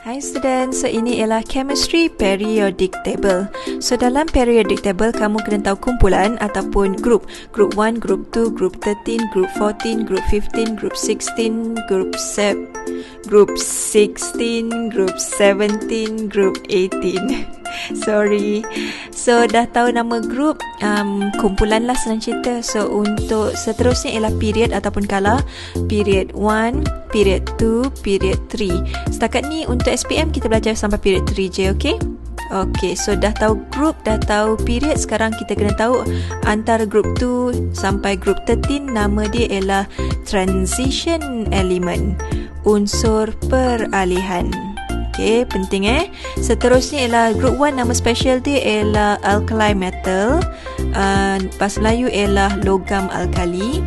Hai students, so ini ialah chemistry periodic table. So dalam periodic table kamu kena tahu kumpulan ataupun group. Group 1, group 2, group 13, group 14, group 15, group 16, group 16, group 17, group 18. Sorry. So dah tahu nama group, kumpulan lah senang cerita. So untuk seterusnya ialah period ataupun kala. Period 1, period 2, period 3. Setakat ni untuk SPM kita belajar sampai period 3 je, okey? Okey, so dah tahu group, dah tahu period. Sekarang kita kena tahu antara group 2 sampai group 13 nama dia ialah transition element, unsur peralihan. Okey, penting Seterusnya ialah group 1, nama special dia ialah alkali metal. Bahasa Melayu ialah logam alkali.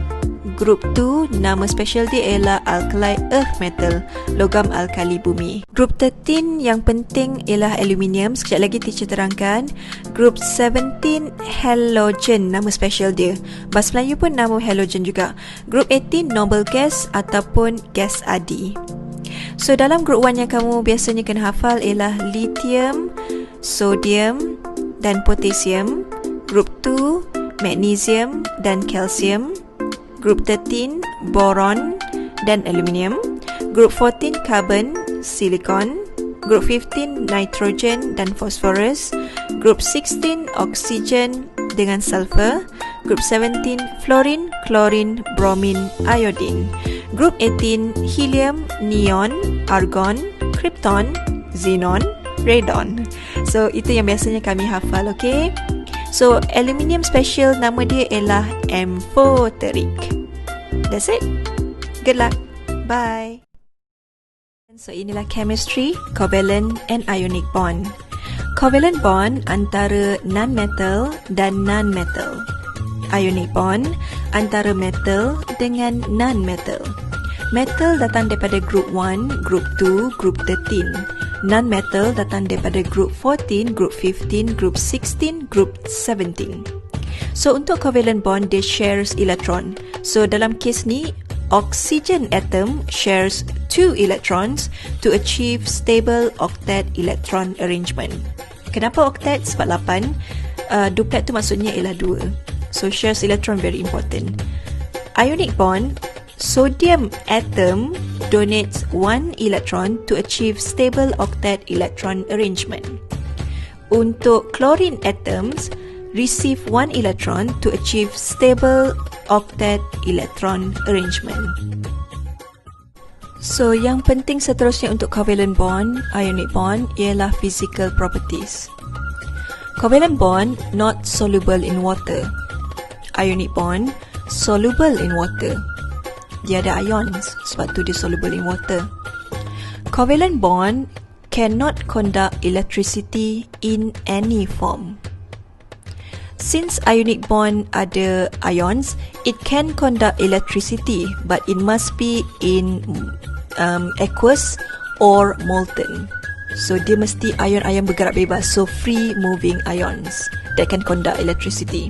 Group 2, nama special dia ialah alkali earth metal, logam alkali bumi. Group 13 yang penting ialah aluminium. Sekejap lagi teacher terangkan. Group 17, halogen, nama special dia. Bahasa Melayu pun nama halogen juga. Group 18, noble gas ataupun gas adi. So dalam group 1 yang kamu biasanya kena hafal ialah lithium, sodium dan potassium. Group 2, magnesium dan calcium. Group 13, boron dan aluminium. Group 14, carbon, silicon. Group 15, nitrogen dan phosphorus. Group 16, oxygen dengan sulfur. Group 17, fluorine, chlorine, bromine, iodine. Group 18, helium, neon, argon, krypton, xenon, radon. So itu yang biasanya kami hafal, okey? So aluminium special nama dia ialah amphoteric. That's it. Good luck. Bye. So inilah chemistry, covalent and ionic bond. Covalent bond antara non-metal dan non-metal. Ionic bond antara metal dengan non-metal. Metal datang daripada group 1, group 2, group 13. Non-metal datang daripada group 14, group 15, group 16, group 17. So untuk covalent bond dia shares electron. So dalam kes ni oxygen atom shares 2 electrons to achieve stable octet electron arrangement. Kenapa octet? Sebab 8. Duplet tu maksudnya ialah 2. So shares electron very important. Ionic bond, sodium atom donates 1 electron to achieve stable octet electron arrangement. Untuk chlorine atoms, receive 1 electron to achieve stable octet electron arrangement. So yang penting seterusnya untuk covalent bond, ionic bond ialah physical properties. Covalent bond not soluble in water. Ionic bond soluble in water. Dia ada ions, sebab tu dia soluble in water. Covalent bond cannot conduct electricity in any form. Since ionic bond ada ions, it can conduct electricity, but it must be in aqueous or molten. So dia mesti ion-ion bergerak bebas, so free moving ions that can conduct electricity.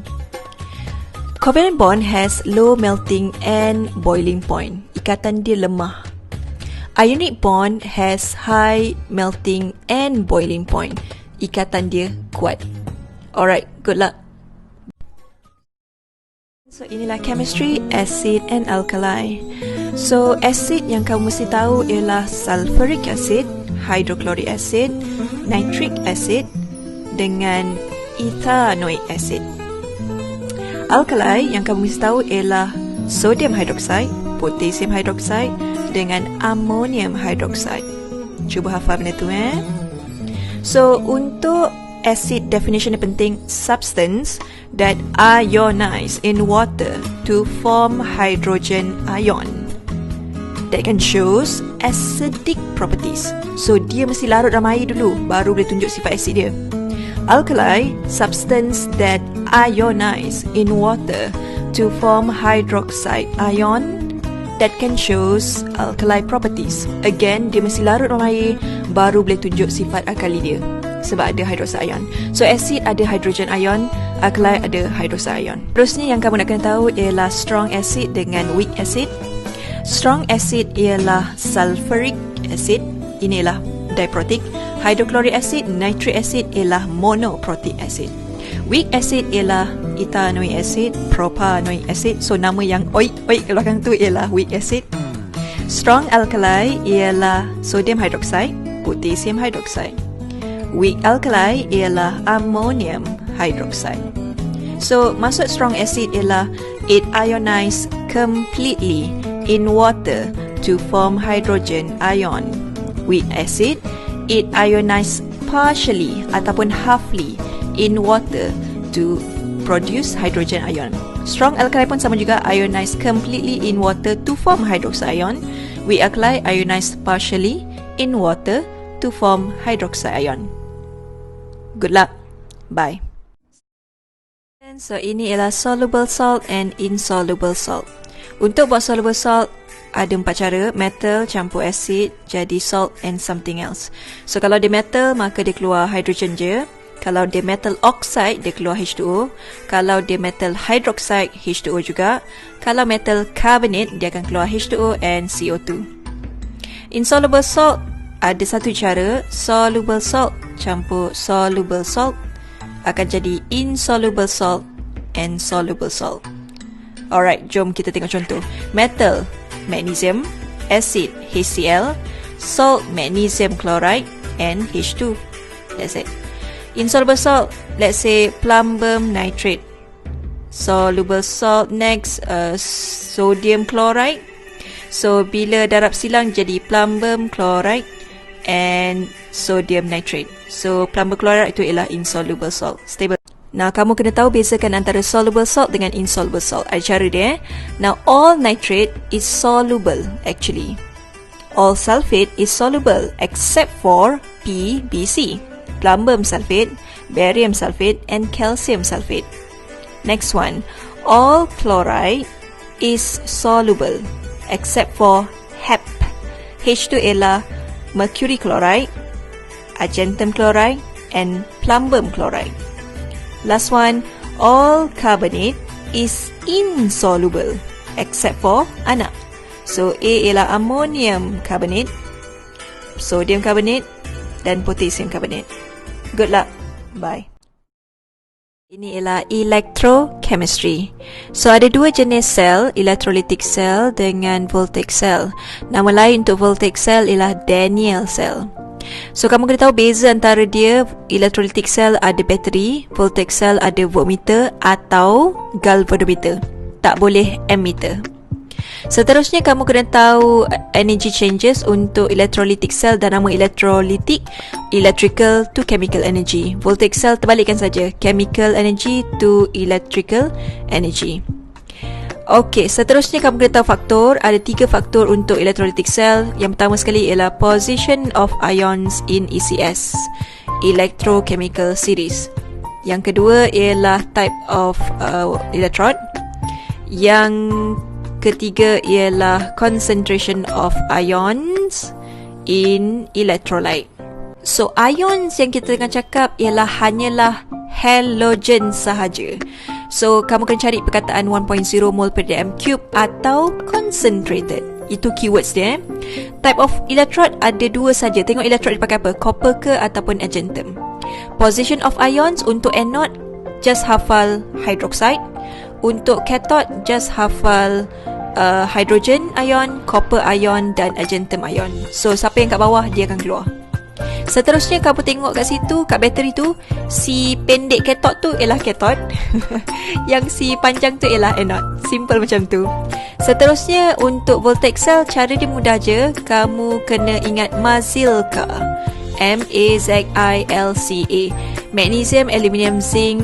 Covalent bond has low melting and boiling point. Ikatan dia lemah. Ionic bond has high melting and boiling point. Ikatan dia kuat. Alright, good luck. So inilah chemistry, acid and alkali. So acid yang kamu mesti tahu ialah sulfuric acid, hydrochloric acid, nitric acid dengan ethanoic acid. Alkali yang kamu mesti tahu ialah sodium hydroxide, potassium hydroxide dengan ammonium hydroxide. Cuba hafal benda tu So untuk acid definition yang penting, substance that ionize in water to form hydrogen ion that can shows acidic properties. So dia mesti larut dalam air dulu baru boleh tunjuk sifat asid dia. Alkali, substance that ionize in water to form hydroxide ion that can shows alkali properties. Again, dia mesti larut dalam air baru boleh tunjuk sifat alkali dia, sebab ada hydroxide ion. So acid ada hydrogen ion, alkali ada hydroxide ion. Terusnya yang kamu nak kena tahu ialah strong acid dengan weak acid. Strong acid ialah sulfuric acid. Inilah diprotic. Hydrochloric acid, nitric acid ialah monoprotic acid. Weak acid ialah ethanoic acid, propanoic acid. So nama yang oik belakang tu ialah weak acid. Strong alkali ialah sodium hydroxide, potassium hydroxide. Weak alkali ialah ammonium hydroxide. So maksud strong acid ialah it ionizes completely in water to form hydrogen ion. Weak acid, it ionizes partially ataupun halfly in water to produce hydrogen ion. Strong alkali pun sama juga, ionize completely in water to form hydroxide ion. Weak alkali ionize partially in water to form hydroxide ion. Good luck. Bye. So ini ialah soluble salt and insoluble salt. Untuk buat soluble salt ada 4 cara. Metal campur acid jadi salt and something else. So kalau dia metal maka dia keluar hydrogen je. Kalau dia metal oxide dia keluar H2O. Kalau dia metal hydroxide H2O juga. Kalau metal carbonate dia akan keluar H2O and CO2. Insoluble salt ada satu cara. Soluble salt campur soluble salt akan jadi insoluble salt and soluble salt. Alright, jom kita tengok contoh. Metal, magnesium, acid, HCl, salt, magnesium chloride and H2. That's it. Insoluble salt, let's say plumbum nitrate. Soluble salt next, sodium chloride. So bila darab silang jadi plumbum chloride and sodium nitrate. So plumbum chloride itu ialah insoluble salt, stable. Now kamu kena tahu bezakan antara soluble salt dengan insoluble salt. Ada cara dia. Now all nitrate is soluble actually. All sulfate is soluble except for PBC, plumbum sulfate, barium sulfate and calcium sulfate. Next one, all chloride is soluble except for HEP. H2 ialah mercury chloride, argentum chloride and plumbum chloride. Last one, all carbonate is insoluble except for anak. So A ialah ammonium carbonate, sodium carbonate dan potassium carbonate. Good luck. Bye. Ini ialah electrochemistry. So ada 2 jenis sel, electrolytic cell dengan voltaic cell. Nama lain untuk voltaic cell ialah Daniell cell. So kamu kena tahu beza antara dia. Electrolytic cell ada bateri, voltaic cell ada voltmeter atau galvanometer. Tak boleh ammeter. Seterusnya kamu kena tahu energy changes untuk electrolytic cell dan nama electrolytic, electrical to chemical energy. Voltaic cell terbalikkan saja, chemical energy to electrical energy. Okey, seterusnya kamu kena tahu faktor. Ada 3 faktor untuk electrolytic cell. Yang pertama sekali ialah position of ions in ECS, electrochemical series. Yang kedua ialah type of electrode. Yang ketiga ialah concentration of ions in electrolyte. So ions yang kita tengah cakap ialah hanyalah halogen sahaja. So kamu kena cari perkataan 1.0 mol per dm cube atau concentrated. Itu keywords dia. Type of electrode ada 2 saja. Tengok electrode dipakai apa, copper ke ataupun argentum. Position of ions untuk anode just hafal hydroxide. Untuk cathode just hafal hydrogen ion, copper ion dan argentum ion. So siapa yang kat bawah dia akan keluar. Seterusnya kamu tengok kat situ, kat bateri tu, si pendek cathode tu ialah cathode. Yang si panjang tu ialah anode. Simple macam tu. Seterusnya untuk voltaic cell, cara dia mudah je. Kamu kena ingat Mazilka. M-A-Z-I-L-C-A. Magnesium, aluminium, zinc,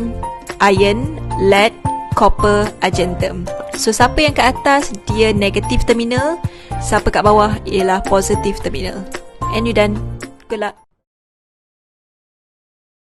iron, lead, copper, argentum. So siapa yang kat atas dia negative terminal, siapa kat bawah ialah positive terminal. And you done. Good luck.